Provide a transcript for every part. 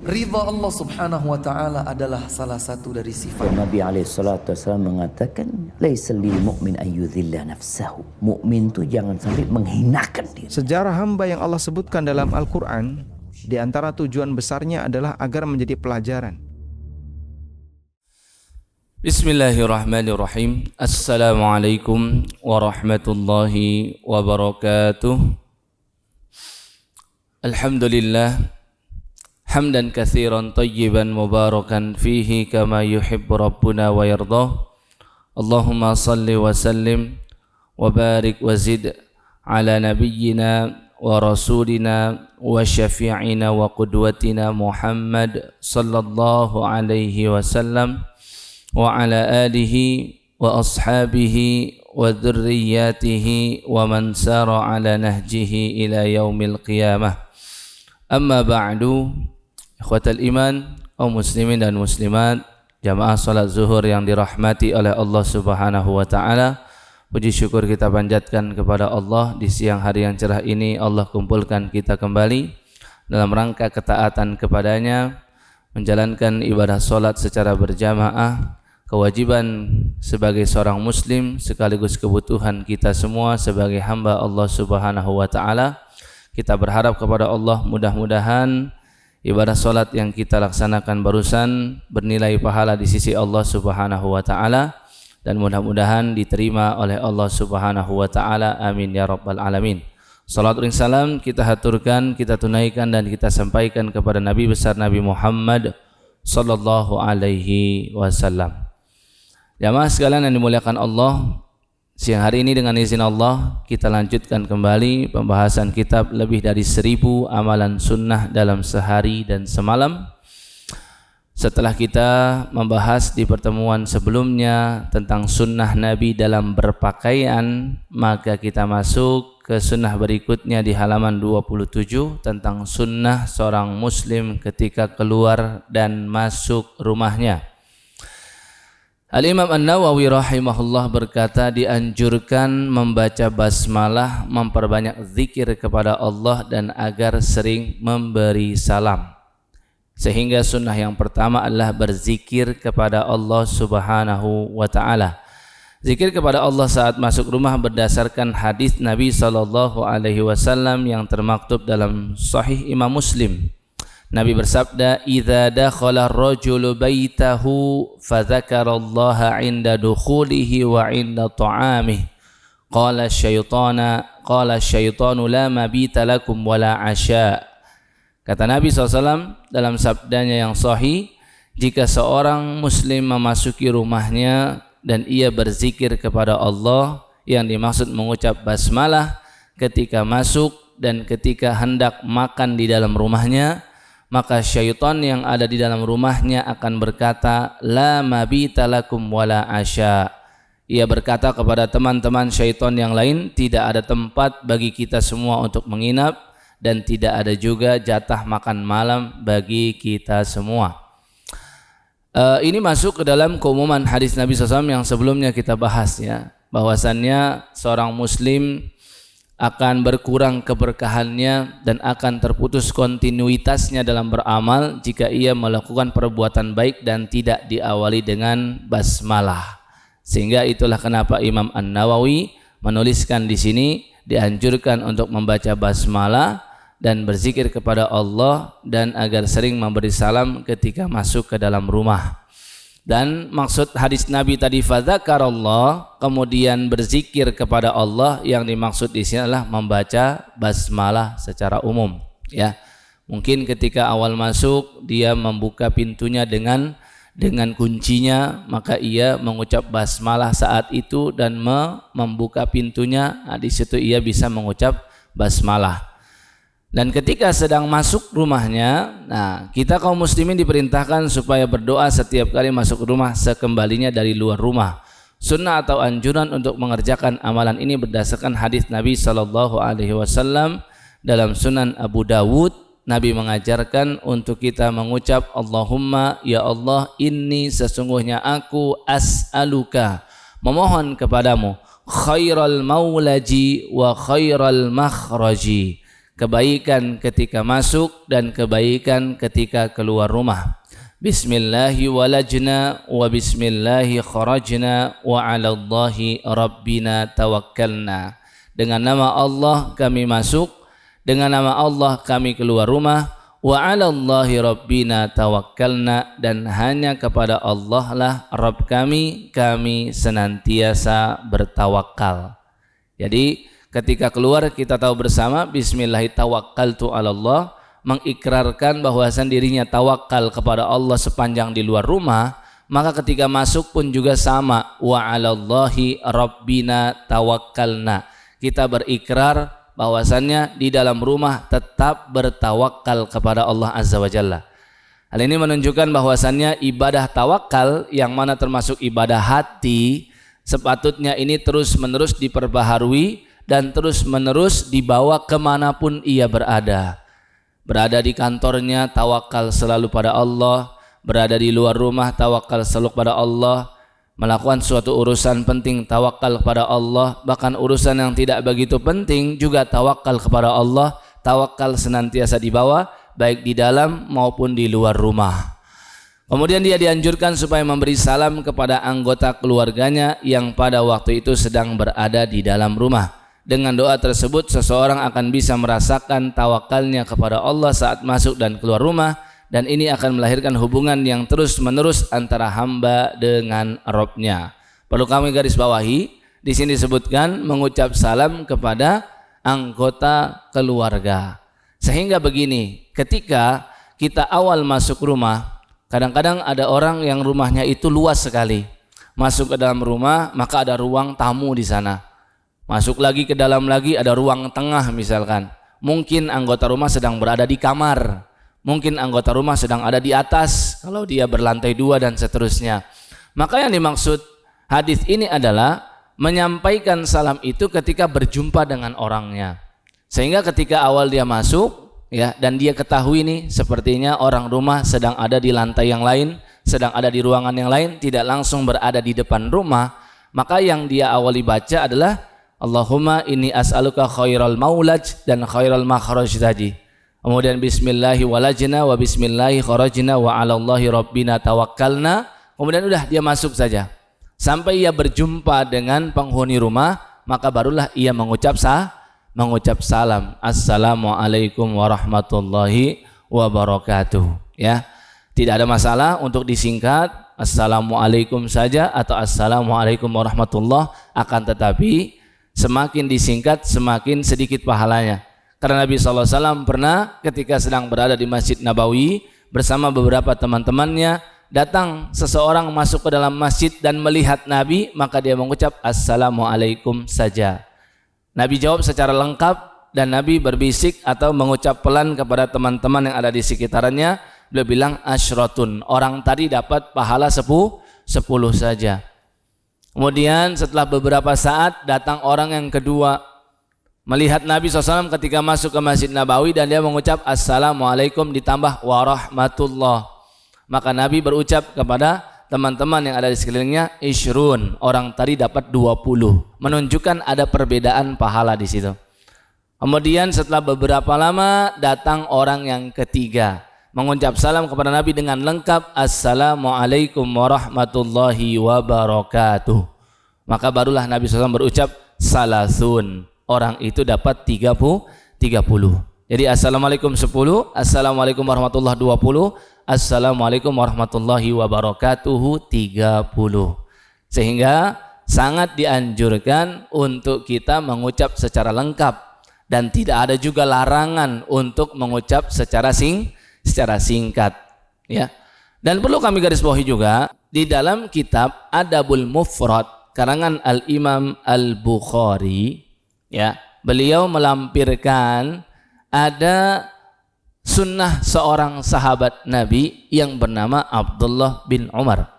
Ridha Allah subhanahu wa ta'ala adalah salah satu dari sifat. Nabi SAW mengatakan, laisa lil mu'min ayyudhilla nafsahu. Mukmin itu jangan sampai menghinakan diri. Sejarah hamba yang Allah sebutkan dalam Al-Quran, di antara tujuan besarnya adalah agar menjadi pelajaran. Bismillahirrahmanirrahim. Assalamualaikum warahmatullahi wabarakatuh. Alhamdulillah hamdan katsiran tayyiban mubarakan fihi kama yuhibbu rabbuna wa yardah. Allahumma salli wa sallim wa barik wa zid ala nabiyyina wa rasulina wa syafi'ina wa qudwatina Muhammad sallallahu alaihi wasallam wa ala alihi wa ashabihi wa dzurriyyatihi wa man sara ala nahjihi ila yaumil qiyamah. Amma ba'du, ikhwatal iman, kaum muslimin dan muslimat, jamaah salat zuhur yang dirahmati oleh Allah Subhanahu wa taala. Puji syukur kita panjatkan kepada Allah, di siang hari yang cerah ini Allah kumpulkan kita kembali dalam rangka ketaatan kepadanya, menjalankan ibadah salat secara berjamaah, kewajiban sebagai seorang muslim sekaligus kebutuhan kita semua sebagai hamba Allah Subhanahu wa taala. Kita berharap kepada Allah mudah-mudahan ibadah salat yang kita laksanakan barusan bernilai pahala di sisi Allah Subhanahu wa taala dan mudah-mudahan diterima oleh Allah Subhanahu wa taala. Amin ya rabbal alamin. Salat dan salam kita haturkan, kita tunaikan dan kita sampaikan kepada Nabi besar Nabi Muhammad sallallahu alaihi wasallam. Jamaah sekalian yang dimuliakan Allah, siang hari ini dengan izin Allah kita lanjutkan kembali pembahasan kitab lebih dari 1000 amalan sunnah dalam sehari dan semalam. Setelah kita membahas di pertemuan sebelumnya tentang sunnah Nabi dalam berpakaian, maka kita masuk ke sunnah berikutnya di halaman 27 tentang sunnah seorang muslim ketika keluar dan masuk rumahnya. Al-Imam An-Nawawi rahimahullah berkata, dianjurkan membaca basmalah, memperbanyak zikir kepada Allah dan agar sering memberi salam. Sehingga sunnah yang pertama adalah berzikir kepada Allah Subhanahu wa taala. Zikir kepada Allah saat masuk rumah berdasarkan hadis Nabi sallallahu alaihi wasallam yang termaktub dalam Sahih Imam Muslim. Nabi bersabda, "Idza dakhala ar-rajulu baitahu fa dzakarallaha 'inda dukhulihi wa 'inda ta'amihi. Qala asyaitanu la mabita lakum wala 'asya." Kata Nabi SAW dalam sabdanya yang sahih, jika seorang muslim memasuki rumahnya dan ia berzikir kepada Allah, yang dimaksud mengucap basmalah ketika masuk dan ketika hendak makan di dalam rumahnya, maka syaitan yang ada di dalam rumahnya akan berkata, la mabita lakum wala asya. Ia berkata kepada teman-teman syaitan yang lain, tidak ada tempat bagi kita semua untuk menginap dan tidak ada juga jatah makan malam bagi kita semua. Ini masuk ke dalam keumuman hadis Nabi SAW yang sebelumnya kita bahas, ya, bahwasannya seorang muslim akan berkurang keberkahannya dan akan terputus kontinuitasnya dalam beramal jika ia melakukan perbuatan baik dan tidak diawali dengan basmalah. Sehingga itulah kenapa Imam An-Nawawi menuliskan di sini dianjurkan untuk membaca basmalah dan berzikir kepada Allah dan agar sering memberi salam ketika masuk ke dalam rumah. Dan maksud hadis Nabi tadi fadzakarallah, kemudian berzikir kepada Allah, yang dimaksud di sini adalah membaca basmalah secara umum, ya. Mungkin ketika awal masuk dia membuka pintunya dengan kuncinya, maka ia mengucap basmalah saat itu dan membuka pintunya. Di situ ia bisa mengucap basmalah. Dan ketika sedang masuk rumahnya, nah, kita kaum muslimin diperintahkan supaya berdoa setiap kali masuk rumah sekembalinya dari luar rumah. Sunnah atau anjuran untuk mengerjakan amalan ini berdasarkan hadis Nabi sallallahu alaihi wasallam dalam Sunan Abu Dawud. Nabi mengajarkan untuk kita mengucap, Allahumma ya Allah, inni sesungguhnya aku as'aluka, memohon kepadamu, khairal maulaji wa khairal makhraji, kebaikan ketika masuk dan kebaikan ketika keluar rumah. Bismillahi walajna wa bismillahi kharajna wa 'alallahi rabbina tawakkalna. Dengan nama Allah kami masuk, dengan nama Allah kami keluar rumah, wa 'alallahi rabbina tawakkalna, dan hanya kepada Allah lah Rabb kami senantiasa bertawakal. Jadi ketika keluar kita tahu bersama bismillahi tawakkaltu 'alallah, mengikrarkan bahwasan dirinya tawakal kepada Allah sepanjang di luar rumah. Maka ketika masuk pun juga sama, wa 'alallahi rabbina tawakkalna. Kita berikrar bahwasannya di dalam rumah tetap bertawakal kepada Allah Azza wa Jalla. Hal ini menunjukkan bahwasannya ibadah tawakal yang mana termasuk ibadah hati, sepatutnya ini terus menerus diperbaharui dan terus menerus dibawa kemanapun ia berada. Berada di kantornya tawakal selalu pada Allah, berada di luar rumah tawakal selalu pada Allah, melakukan suatu urusan penting tawakal kepada Allah, bahkan urusan yang tidak begitu penting juga tawakal kepada Allah. Tawakal senantiasa dibawa baik di dalam maupun di luar rumah. Kemudian dia dianjurkan supaya memberi salam kepada anggota keluarganya yang pada waktu itu sedang berada di dalam rumah. Dengan doa tersebut seseorang akan bisa merasakan tawakalnya kepada Allah saat masuk dan keluar rumah, dan ini akan melahirkan hubungan yang terus menerus antara hamba dengan Rabb-nya. Perlu kami garis bawahi, di sini disebutkan mengucap salam kepada anggota keluarga. Sehingga begini, ketika kita awal masuk rumah, kadang-kadang ada orang yang rumahnya itu luas sekali. Masuk ke dalam rumah maka ada ruang tamu di sana. Masuk lagi ke dalam lagi ada ruang tengah misalkan. Mungkin anggota rumah sedang berada di kamar. Mungkin anggota rumah sedang ada di atas kalau dia berlantai 2 dan seterusnya. Maka yang dimaksud hadis ini adalah menyampaikan salam itu ketika berjumpa dengan orangnya. Sehingga ketika awal dia masuk ya, dan dia ketahui nih sepertinya orang rumah sedang ada di lantai yang lain, sedang ada di ruangan yang lain, tidak langsung berada di depan rumah, maka yang dia awali baca adalah Allahumma inni as'aluka khairal maulaj dan khairal makhraj tadi. Kemudian bismillahi walajna wa bismillahi kharajna wa 'alallahi rabbina tawakkalna. Kemudian udah dia masuk saja. Sampai ia berjumpa dengan penghuni rumah, maka barulah ia mengucap salam. Assalamualaikum warahmatullahi wabarakatuh. Ya. Tidak ada masalah untuk disingkat assalamualaikum saja atau assalamualaikum warahmatullah, akan tetapi semakin disingkat semakin sedikit pahalanya. Karena Nabi SAW pernah ketika sedang berada di Masjid Nabawi bersama beberapa teman-temannya, datang seseorang masuk ke dalam masjid dan melihat Nabi, maka dia mengucap assalamualaikum saja. Nabi jawab secara lengkap dan Nabi berbisik atau mengucap pelan kepada teman-teman yang ada di sekitarnya. Beliau bilang asyratun, orang tadi dapat pahala 10 saja. Kemudian setelah beberapa saat datang orang yang kedua, melihat Nabi SAW ketika masuk ke Masjid Nabawi dan dia mengucap assalamualaikum ditambah warahmatullah. Maka Nabi berucap kepada teman-teman yang ada di sekelilingnya, ishrun, orang tadi dapat 20, menunjukkan ada perbedaan pahala di situ. Kemudian setelah beberapa lama datang orang yang ketiga, mengucap salam kepada Nabi dengan lengkap assalamualaikum warahmatullahi wabarakatuh. Maka barulah Nabi SAW berucap salasun, orang itu dapat 30. Jadi assalamualaikum 10, assalamualaikum warahmatullahi 20, assalamualaikum warahmatullahi wabarakatuh 30. Sehingga sangat dianjurkan untuk kita mengucap secara lengkap dan tidak ada juga larangan untuk mengucap secara singkat, ya. Dan perlu kami garis bawahi juga di dalam kitab Adabul Mufrad karangan Al-Imam Al-Bukhari, ya, beliau melampirkan ada sunnah seorang sahabat Nabi yang bernama Abdullah bin Umar.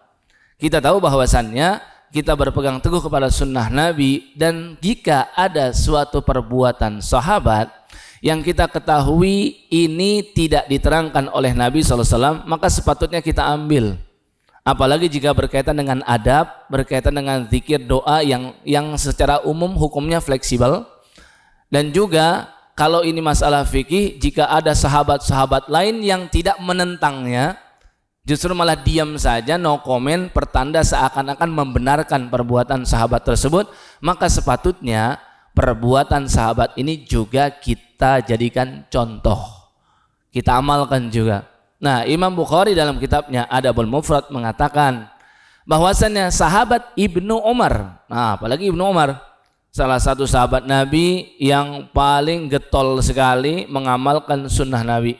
Kita tahu bahwasannya kita berpegang teguh kepada sunnah Nabi, dan jika ada suatu perbuatan sahabat yang kita ketahui ini tidak diterangkan oleh Nabi SAW, maka sepatutnya kita ambil. Apalagi jika berkaitan dengan adab, berkaitan dengan zikir doa yang secara umum hukumnya fleksibel, dan juga kalau ini masalah fikih, jika ada sahabat-sahabat lain yang tidak menentangnya, justru malah diam saja, no comment, pertanda seakan-akan membenarkan perbuatan sahabat tersebut, maka sepatutnya perbuatan sahabat ini juga kita jadikan contoh, kita amalkan juga. Nah, Imam Bukhari dalam kitabnya Adabul Mufrad mengatakan bahwasannya sahabat Ibnu Umar, nah apalagi Ibnu Umar, salah satu sahabat Nabi yang paling getol sekali mengamalkan sunnah Nabi.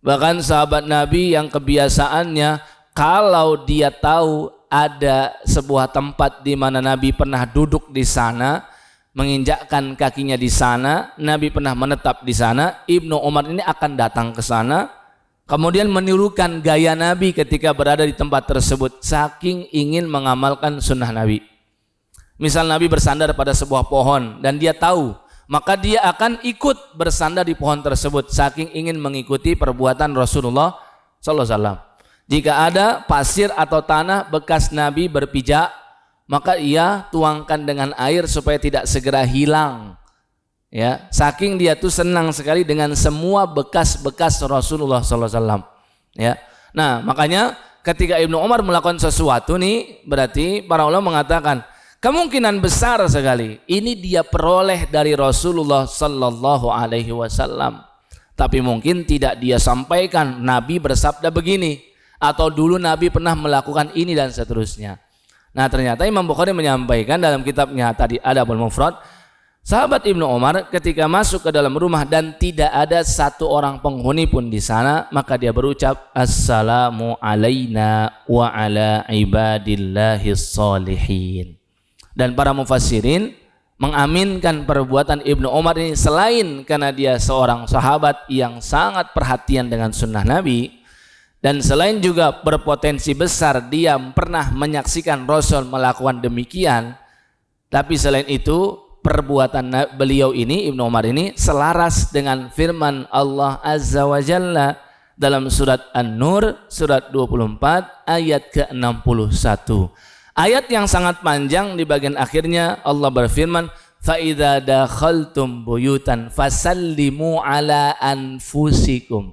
Bahkan sahabat Nabi yang kebiasaannya kalau dia tahu ada sebuah tempat di mana Nabi pernah duduk di sana, menginjakkan kakinya di sana, Nabi pernah menetap di sana, Ibnu Umar ini akan datang ke sana, kemudian menirukan gaya Nabi ketika berada di tempat tersebut, saking ingin mengamalkan sunnah Nabi. Misal Nabi bersandar pada sebuah pohon dan dia tahu, maka dia akan ikut bersandar di pohon tersebut, saking ingin mengikuti perbuatan Rasulullah SAW. Jika ada pasir atau tanah bekas Nabi berpijak, maka ia tuangkan dengan air supaya tidak segera hilang. Ya, saking dia tuh senang sekali dengan semua bekas-bekas Rasulullah SAW. Ya, nah makanya ketika Ibnu Umar melakukan sesuatu nih, berarti para ulama mengatakan kemungkinan besar sekali ini dia peroleh dari Rasulullah Sallallahu Alaihi Wasallam. Tapi mungkin tidak dia sampaikan Nabi bersabda begini, atau dulu Nabi pernah melakukan ini dan seterusnya. Nah ternyata Imam Bukhari menyampaikan dalam kitabnya tadi Adabul Mufrad, sahabat Ibnu Umar ketika masuk ke dalam rumah dan tidak ada satu orang penghuni pun di sana, maka dia berucap assalamu alaina wa ala ibadillahis sholihin. Dan para mufassirin mengaminkan perbuatan Ibnu Umar ini selain karena dia seorang sahabat yang sangat perhatian dengan sunnah Nabi, dan selain juga berpotensi besar dia pernah menyaksikan Rasul melakukan demikian, tapi selain itu perbuatan beliau ini, Ibnu Umar ini, selaras dengan firman Allah Azza wa Jalla dalam surat An-Nur surat 24 ayat ke-61. Ayat yang sangat panjang, di bagian akhirnya Allah berfirman, فَإِذَا دَخَلْتُمْ بُيُوتًا فَسَلِّمُوا عَلَىٰ أَنفُسِكُمْ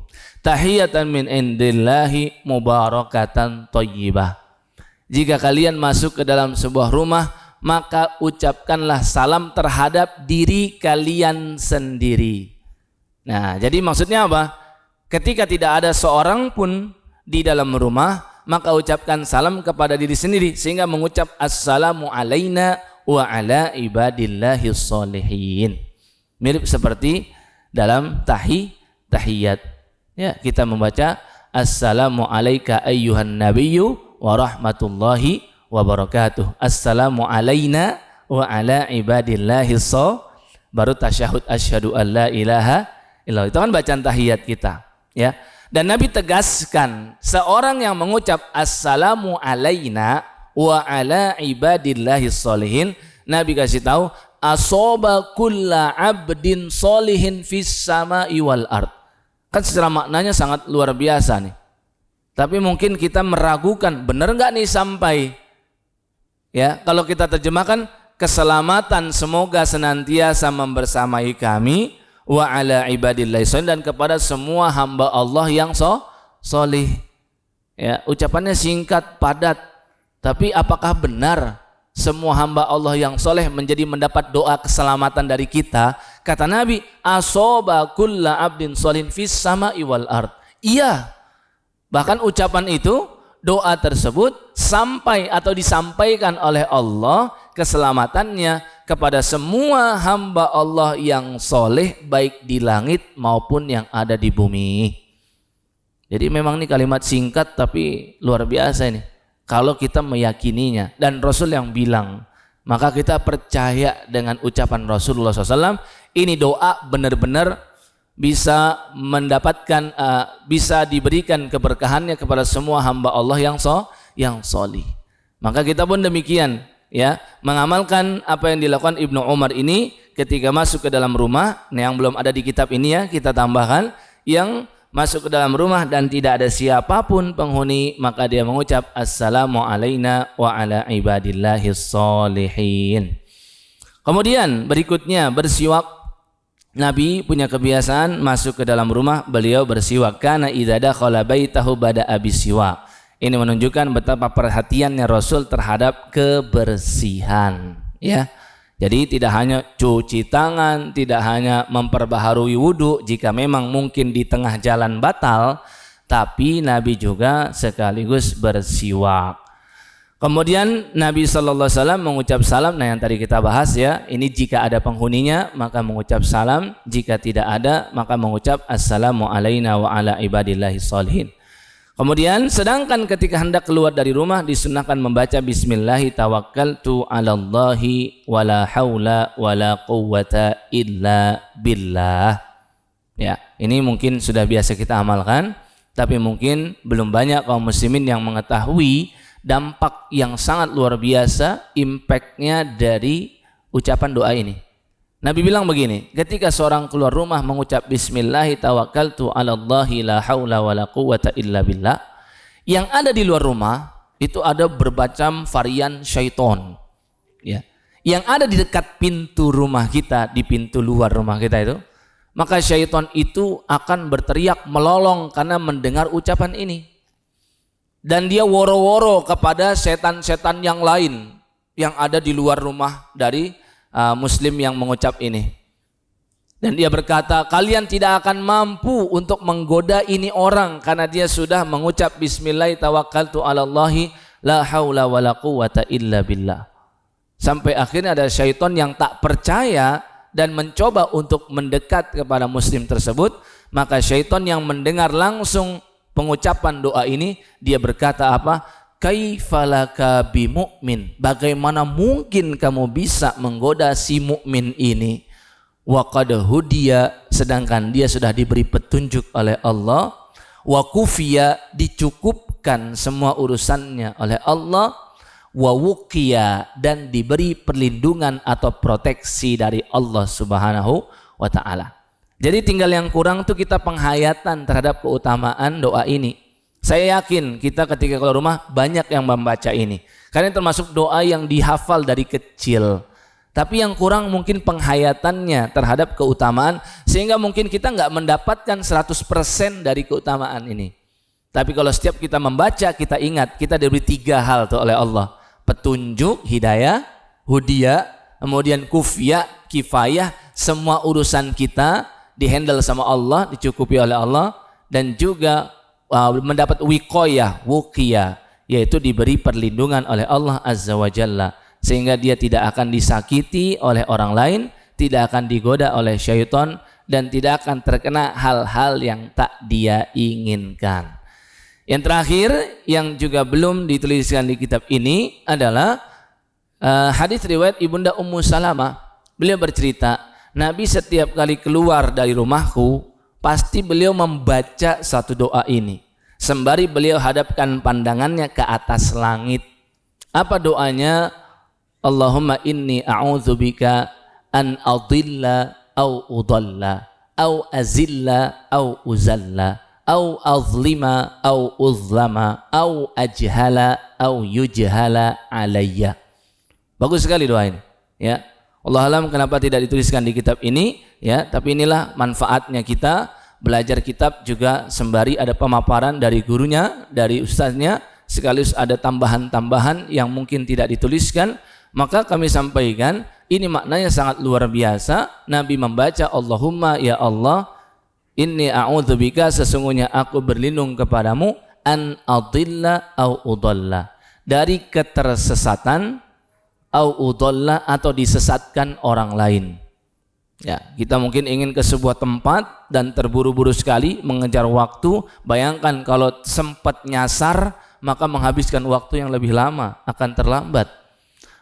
tahiyatan min indillahi mubarakatan thayyibah. Jika kalian masuk ke dalam sebuah rumah, maka ucapkanlah salam terhadap diri kalian sendiri. Nah, jadi maksudnya apa? Ketika tidak ada seorang pun di dalam rumah, maka ucapkan salam kepada diri sendiri, sehingga mengucap assalamu alaina wa ala ibadillahis sholihin. Mirip seperti dalam tahiyat. Ya, kita membaca assalamu alayka ayyuhan nabiyyu wa rahmatullahi wa barakatuh. Assalamu alayna wa ala ibadillahi baru tasyahud asyhadu an la ilaha illallah. Itu kan bacaan tahiyat kita, ya. Dan Nabi tegaskan seorang yang mengucap assalamu alayna wa ala ibadillahi sholihin, Nabi kasih tahu asoba kulla abdin sholihin fis sama'i wal ard. Kan secara maknanya sangat luar biasa nih. Tapi mungkin kita meragukan, benar nggak nih sampai? Ya, kalau kita terjemahkan keselamatan semoga senantiasa membersamai kami wa ala ibadillahi sholihin, dan kepada semua hamba Allah yang solih. Ya, ucapannya singkat, padat. Tapi apakah benar semua hamba Allah yang soleh mendapat doa keselamatan dari kita? Kata Nabi, asoba kulla abdin solihin fis sama'i wal ard. Iya, bahkan ucapan itu, doa tersebut sampai atau disampaikan oleh Allah keselamatannya kepada semua hamba Allah yang soleh, baik di langit maupun yang ada di bumi. Jadi memang ini kalimat singkat tapi luar biasa ini kalau kita meyakininya, dan Rasul yang bilang, maka kita percaya dengan ucapan Rasulullah SAW. Ini doa benar-benar bisa mendapatkan, bisa diberikan keberkahannya kepada semua hamba Allah yang solih. Maka kita pun demikian, ya, mengamalkan apa yang dilakukan Ibnu Umar ini ketika masuk ke dalam rumah. Nah, yang belum ada di kitab ini ya kita tambahkan, yang masuk ke dalam rumah dan tidak ada siapapun penghuni, maka dia mengucap assalamu alaina wa ala ibadillahis sholihin. Kemudian berikutnya bersiwak Nabi punya kebiasaan masuk ke dalam rumah beliau bersiwak. Kana idza dakhala baitahu bada'a bisiwak. Ini menunjukkan betapa perhatiannya Rasul terhadap kebersihan, ya. Jadi tidak hanya cuci tangan, tidak hanya memperbaharui wudhu jika memang mungkin di tengah jalan batal, tapi Nabi juga sekaligus bersiwak. Kemudian Nabi SAW mengucap salam. Nah, yang tadi kita bahas ya, ini jika ada penghuninya maka mengucap salam, jika tidak ada maka mengucap assalamu alaina wa ala ibadillahi sholihin. Kemudian sedangkan ketika hendak keluar dari rumah disunahkan membaca bismillahi tawakkaltu 'alallahi wala haula wala quwwata illa billah. Ya, ini mungkin sudah biasa kita amalkan, tapi mungkin belum banyak kaum muslimin yang mengetahui dampak yang sangat luar biasa impactnya dari ucapan doa ini. Nabi bilang begini, ketika seorang keluar rumah mengucap bismillahi tawakkaltu 'alallahi la haula wala quwwata illa billah, yang ada di luar rumah itu ada bermacam varian syaiton, ya. Yang ada di dekat pintu rumah kita, di pintu luar rumah kita itu, maka syaiton itu akan berteriak melolong karena mendengar ucapan ini. Dan dia woro-woro kepada setan-setan yang lain yang ada di luar rumah dari muslim yang mengucap ini. Dan dia berkata, kalian tidak akan mampu untuk menggoda ini orang karena dia sudah mengucap bismillahi tawakkaltu 'alallahi la haula wala quwwata illa billah. Sampai akhirnya ada syaitan yang tak percaya dan mencoba untuk mendekat kepada muslim tersebut. Maka syaitan yang mendengar langsung pengucapan doa ini, dia berkata apa? Kaifalaka bimu'min, bagaimana mungkin kamu bisa menggoda si mukmin ini? Wa qad hudiya, sedangkan dia sudah diberi petunjuk oleh Allah. Wa kufiya, dicukupkan semua urusannya oleh Allah. Wa wuqiya, dan diberi perlindungan atau proteksi dari Allah Subhanahu wa ta'ala. Jadi tinggal yang kurang tuh kita penghayatan terhadap keutamaan doa ini. Saya yakin kita ketika keluar rumah banyak yang membaca ini, karena termasuk doa yang dihafal dari kecil. Tapi yang kurang mungkin penghayatannya terhadap keutamaan, sehingga mungkin kita nggak mendapatkan 100% dari keutamaan ini. Tapi kalau setiap kita membaca, kita ingat kita diberi 3 hal tuh oleh Allah: petunjuk, hidayah, hudiyah, kemudian kufiyah, kifayah. Semua urusan kita dihandle sama Allah, dicukupi oleh Allah, dan juga mendapat wiqayah, wuqiyah, yaitu diberi perlindungan oleh Allah Azza wa Jalla, sehingga dia tidak akan disakiti oleh orang lain, tidak akan digoda oleh syaitan, dan tidak akan terkena hal-hal yang tak dia inginkan. Yang terakhir yang juga belum dituliskan di kitab ini adalah hadis riwayat Ibunda Ummu Salamah. Beliau bercerita, Nabi setiap kali keluar dari rumahku pasti beliau membaca satu doa ini sembari beliau hadapkan pandangannya ke atas langit. Apa doanya? Allahumma inni a'udzubika an adilla au udalla au azilla au uzalla au azlima au uzlama au ajhala au yujhala alayya. Bagus sekali doa ini, ya. Allah alam kenapa tidak dituliskan di kitab ini, ya, tapi inilah manfaatnya kita belajar kitab juga sembari ada pemaparan dari gurunya, dari ustaznya, sekaligus ada tambahan-tambahan yang mungkin tidak dituliskan. Maka kami sampaikan ini maknanya sangat luar biasa. Nabi membaca Allahumma ya Allah inni a'udzubika, sesungguhnya aku berlindung kepadamu, an adilla au udalla, dari ketersesatan, au udalla, atau disesatkan orang lain. Ya, kita mungkin ingin ke sebuah tempat dan terburu-buru sekali mengejar waktu. Bayangkan kalau sempat nyasar, maka menghabiskan waktu yang lebih lama, akan terlambat.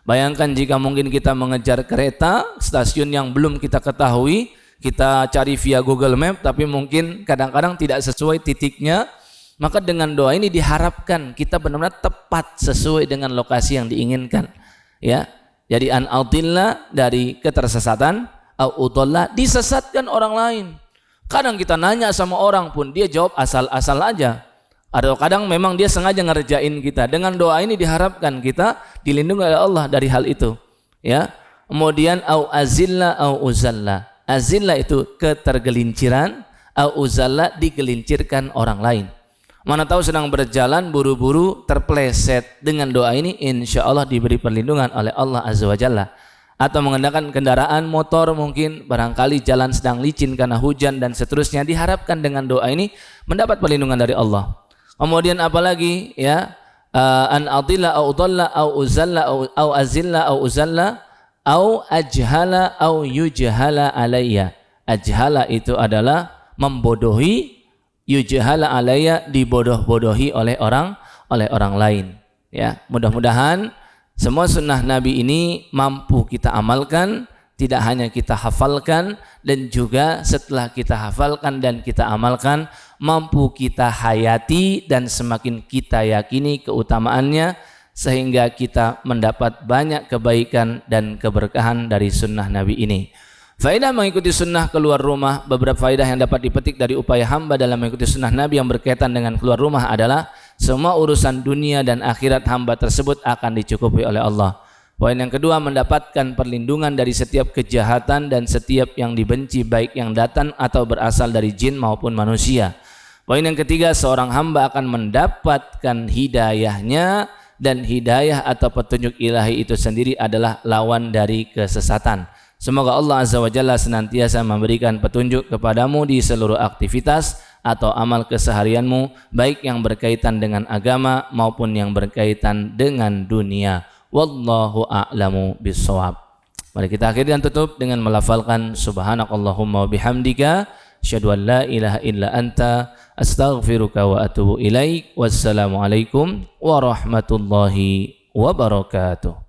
Bayangkan jika mungkin kita mengejar kereta, stasiun yang belum kita ketahui, kita cari via Google Map, tapi mungkin kadang-kadang tidak sesuai titiknya. Maka dengan doa ini diharapkan kita benar-benar tepat sesuai dengan lokasi yang diinginkan. Ya, jadi an adilla, dari ketersesatan, au udalla, disesatkan orang lain. Kadang kita nanya sama orang pun dia jawab asal-asal aja. Atau kadang memang dia sengaja ngerjain kita. Dengan doa ini diharapkan kita dilindungi oleh Allah dari hal itu. Ya. Kemudian au azilla au uzalla, azilla itu ketergelinciran, au uzalla digelincirkan orang lain. Mana tahu sedang berjalan buru-buru terpleset, dengan doa ini insya Allah diberi perlindungan oleh Allah Azza wa Jalla. Atau mengendakan kendaraan motor, mungkin barangkali jalan sedang licin karena hujan dan seterusnya, diharapkan dengan doa ini mendapat perlindungan dari Allah. Kemudian apalagi ya, an adilla au dhalla au uzalla au azilla au uzalla au ajhala au yujhala alayya. Ajhala itu adalah membodohi, yujhala alayya dibodoh-bodohi oleh orang lain. Ya, mudah-mudahan semua sunnah Nabi ini mampu kita amalkan, tidak hanya kita hafalkan, dan juga setelah kita hafalkan dan kita amalkan, mampu kita hayati dan semakin kita yakini keutamaannya, sehingga kita mendapat banyak kebaikan dan keberkahan dari sunnah Nabi ini. Faedah mengikuti sunnah keluar rumah, beberapa faedah yang dapat dipetik dari upaya hamba dalam mengikuti sunnah Nabi yang berkaitan dengan keluar rumah adalah semua urusan dunia dan akhirat hamba tersebut akan dicukupi oleh Allah. Poin yang kedua, mendapatkan perlindungan dari setiap kejahatan dan setiap yang dibenci, baik yang datang atau berasal dari jin maupun manusia. Poin yang ketiga, seorang hamba akan mendapatkan hidayahnya, dan hidayah atau petunjuk ilahi itu sendiri adalah lawan dari kesesatan. Semoga Allah Azza wa Jalla senantiasa memberikan petunjuk kepadamu di seluruh aktivitas atau amal keseharianmu, baik yang berkaitan dengan agama maupun yang berkaitan dengan dunia. Wallahu a'lamu bissawab. Mari kita akhiri dan tutup dengan melafalkan subhanakallahumma wa bihamdika asyhadu an la ilaha illa anta astaghfiruka wa atubu ilaik. Wassalamualaikum warahmatullahi wabarakatuh.